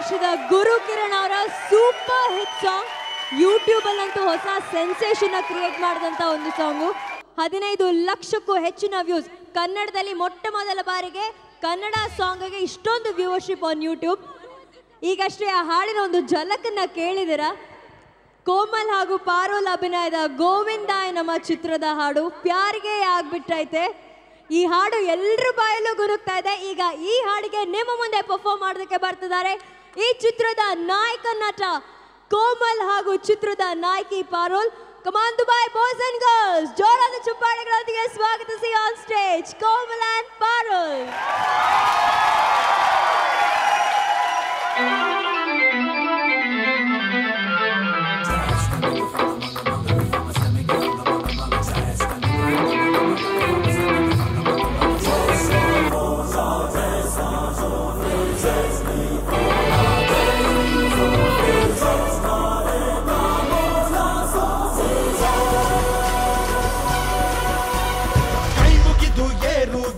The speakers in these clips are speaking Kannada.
ವರ್ಷದ ಗುರು ಕಿರಣ್ ಅವರ ಸೂಪರ್ ಹಿಟ್ ಸಾಂಗ್. ಯೂಟ್ಯೂಬ್ ಅಲ್ಲಂತೂ ಹೊಸ ಸೆನ್ಸೇಷನ್ ಕ್ರಿಯೇಟ್ ಮಾಡಿದಂತ ಒಂದು ಸಾಂಗು. 15 ಲಕ್ಷಕ್ಕೂ ಹೆಚ್ಚಿನ ವ್ಯೂಸ್. ಕನ್ನಡದಲ್ಲಿ ಮೊಟ್ಟ ಮೊದಲ ಬಾರಿಗೆ ಕನ್ನಡ ಸಾಂಗ್ಗೆ ಇಷ್ಟೊಂದು ವ್ಯೂವರ್ಶಿಪ್ ಆನ್ ಯೂಟ್ಯೂಬ್. ಈಗಷ್ಟೇ ಆ ಹಾಡಿನ ಒಂದು ಝಲಕನ್ನ ಕೇಳಿದಿರಾ. ಕೋಮಲ್ ಹಾಗೂ ಪಾರೋಲ್ ಅಭಿನಯದ ಗೋವಿಂದಾಯ ನಮ್ಮ ಚಿತ್ರದ ಹಾಡು ಪ್ಯಾರಿಗೆ ಆಗ್ಬಿಟ್ಟೈತೆ. ಈ ಹಾಡು ಎಲ್ಲರ ಬಾಯಲ್ಲೂ ಗುರುಕ್ತಾ ಇದೆ. ಈಗ ಈ ಹಾಡಿಗೆ ನಿಮ್ಮ ಮುಂದೆ ಪರ್ಫಾರ್ಮ್ ಮಾಡೋದಕ್ಕೆ ಬರ್ತಿದ್ದಾರೆ ಈ ಚಿತ್ರದ ನಾಯಕ ನಟ ಕೋಮಲ್ ಹಾಗೂ ಚಿತ್ರದ ನಾಯಕಿ ಪಾರೋಲ್. ಕಮಾನ್ ದುಬೈ ಬಾಯ್ಸ್ ಅಂಡ್ ಗರ್ಲ್ಸ್, ಜೋರಾದ ಚಪ್ಪಾಳೆಗಳೊಂದಿಗೆ ಸ್ವಾಗತಿಸಿ ಆನ್ ಸ್ಟೇಜ್ ಕೋಮಲ್ ಅಂಡ್ ಪಾರೋಲ್.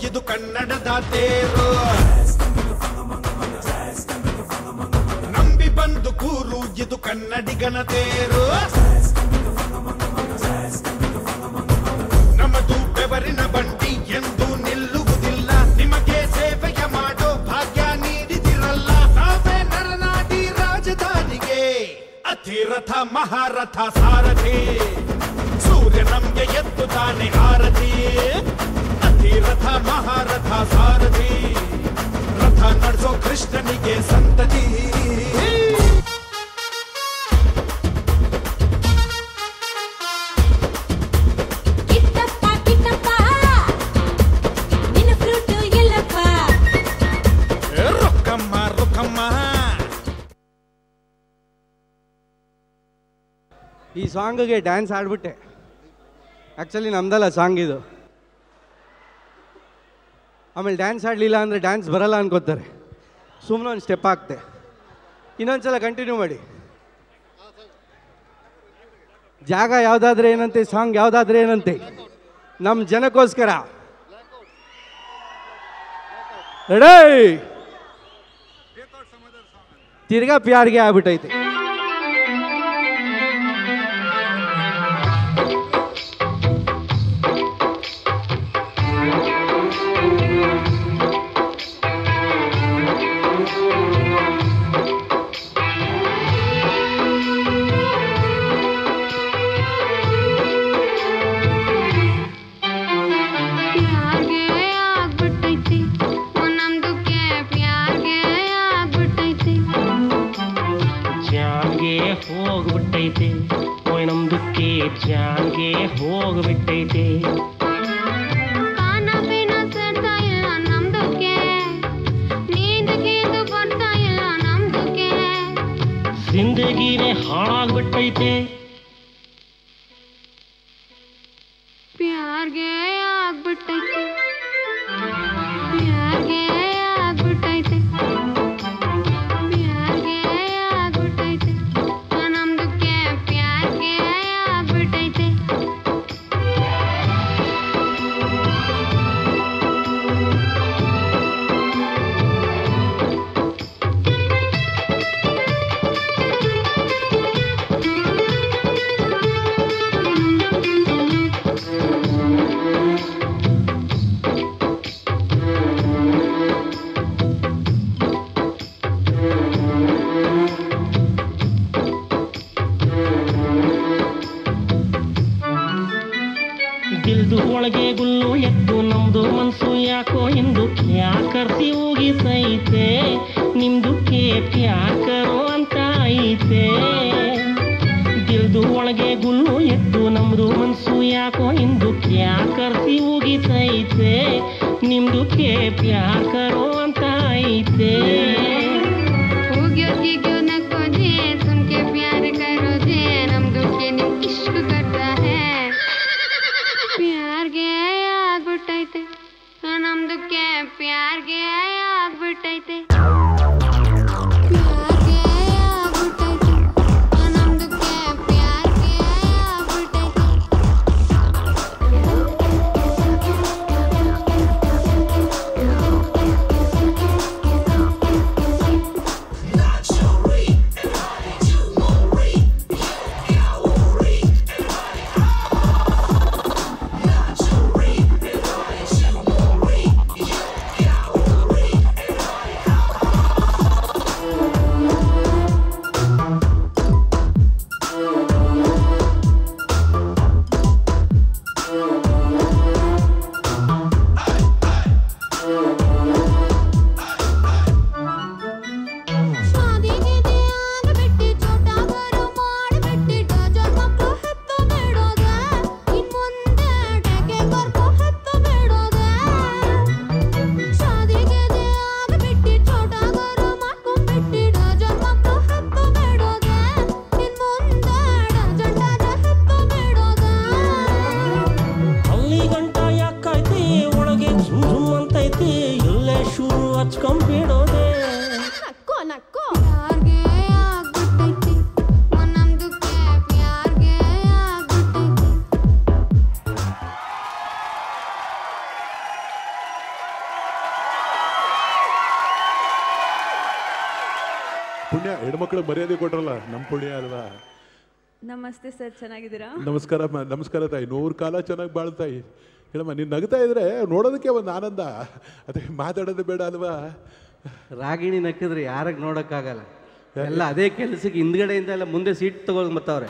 ಇದು ಕನ್ನಡದ ತೇರು, ನಂಬಿ ಬಂದು ಕೂರು, ಇದು ಕನ್ನಡಿಗನ ತೇರು. ನಮ್ಮದು ಬೆವರಿನ ಬಂಡಿ ಎಂದು ನಿಲ್ಲುವುದಿಲ್ಲ, ನಿಮಗೆ ಸೇವೆಯ ಮಾಡೋ ಭಾಗ್ಯ ನೀಡಿದಿರಲ್ಲ. ನಾವೇ ನರನಾಡಿ ರಾಜಧಾನಿಗೆ ಅತಿರಥ ಮಹಾರಥ ಸಾರಥಿ, ಸೂರ್ಯ ನಮ್ಗೆ ಎದ್ದು ತಾನೆ ಆರತಿ. ರಥ ಮಹಾರಥ ಸಾರಥಿ, ರಥ ನಡೆಸೋ ಕೃಷ್ಣನಿಗೆ ಸಂತತಿ. ರೊಕ್ಕಮ್ಮ ರೊಕ್ಕಮ್ಮ. ಈ ಸಾಂಗ್ಗೆ ಡ್ಯಾನ್ಸ್ ಆಡ್ಬಿಟ್ಟೆ. ಆ್ಯಕ್ಚುಲಿ ನಮ್ದಲ್ಲ ಸಾಂಗ್ ಇದು. ಆಮೇಲೆ ಡ್ಯಾನ್ಸ್ ಆಡಲಿಲ್ಲ ಅಂದರೆ ಡ್ಯಾನ್ಸ್ ಬರಲ್ಲ ಅನ್ಕೋತಾರೆ. ಸುಮ್ಮನೆ ಒಂದು ಸ್ಟೆಪ್ ಹಾಕ್ತೆ. ಇನ್ನೊಂದ್ಸಲ ಕಂಟಿನ್ಯೂ ಮಾಡಿ. ಜಾಗ ಯಾವುದಾದ್ರೆ ಏನಂತೆ, ಸಾಂಗ್ ಯಾವುದಾದ್ರೆ ಏನಂತೆ, ನಮ್ಮ ಜನಕ್ಕೋಸ್ಕರ. ರೆಡಿ? ತಿರ್ಗಾ ಪ್ಯಾರ್ಗೆ ಆಗ್ಬಿಟ್ಟೈತೆ. ಹೋಗ್ಬಿಟ್ಟೈತೆ ಓಯ್ ನಮ್ದಕ್ಕೆ ಜಾನ್ಗೆ ಹೋಗ್ಬಿಟ್ಟೈತೆ. ಜಿಂದಗಿನೇ ಹಾಳಾಗ್ಬಿಟ್ಟೈತೆ. ಪ್ಯಾರ್ಗೆ ಆಗ್ಬಿಟ್ಟೈತೆ, ಪ್ಯಾರ್ಗೆ ಆಗ್ಬಿಟ್ಟೈತೆ, ಪ್ಯಾರ್ಗೆ ಆಗ್ಬಿಟ್ಟೈತೆ, ನಮ್ದಕ್ಕೆ ಪ್ಯಾರ್ಗೆ ಆಗ್ಬಿಟ್ಟೈತೆ. ದಿಲ್ದು ಒಳಗೆ ಗುಲ್ಲು ಎದ್ದು ನಮ್ದು ಮನ್ಸು ಯಾಕೋ ಎಂದು ಯಾಕರ್ಸಿ ಹೋಗಿತೈತೆ. ನಿಮ್ದು ಕೇಪ್ ಯಾಕರೋ ಅಂತ ಐತೆ. ದಿಲ್ದು ಒಳಗೆ ಗುಲ್ಲು ಎದ್ದು ನಮ್ದು ಮನ್ಸು ಯಾಕೋ ಎಂದು ಯಾಕರ್ಸಿ ಹೋಗಿತೈತೆ. ನಿಮ್ದು ಕೇಪ್ ಯಾಕರೋ ಅಂತ ಐತೆ. ನಮ್ದಕ್ಕೆ ಪ್ಯಾರ್ಗೆ ಆಗ್ಬಿಟ್ಟೈತೆ. ಪುಣ್ಯ, ಹೆಣ್ಮಕ್ಳಿಗೆ ಮರ್ಯಾದೆ ಕೊಟ್ರಲ್ಲ, ನಮ್ಮ ಪುಣ್ಯ ಅಲ್ವಾ. ನಮಸ್ತೆ ಸರ್, ಚೆನ್ನಾಗಿದ್ದೀರಾ? ನಮಸ್ಕಾರಮ್ಮ. ನಮಸ್ಕಾರ ತಾಯಿ, 100 ಕಾಲ ಚೆನ್ನಾಗಿ ಬಾಳ್ತಾಯಿ. ಹೇಳಮ್ಮ, ನೀನು ನಗ್ತಾ ಇದ್ರೆ ನೋಡೋದಕ್ಕೆ ಒಂದು ಆನಂದ, ಅದೇ ಮಾತಾಡೋದು ಬೇಡ ಅಲ್ವಾ. ರಾಗಿಣಿ ನಕ್ಕಿದ್ರೆ ಯಾರಿಗೆ ನೋಡೋಕ್ಕಾಗಲ್ಲ, ಎಲ್ಲ ಅದೇ ಕೆಲಸಕ್ಕೆ ಹಿಂದ್ಗಡೆಯಿಂದ ಎಲ್ಲ ಮುಂದೆ ಸೀಟ್ ತಗೊಂಡು ಬರ್ತಾವ್ರೆ.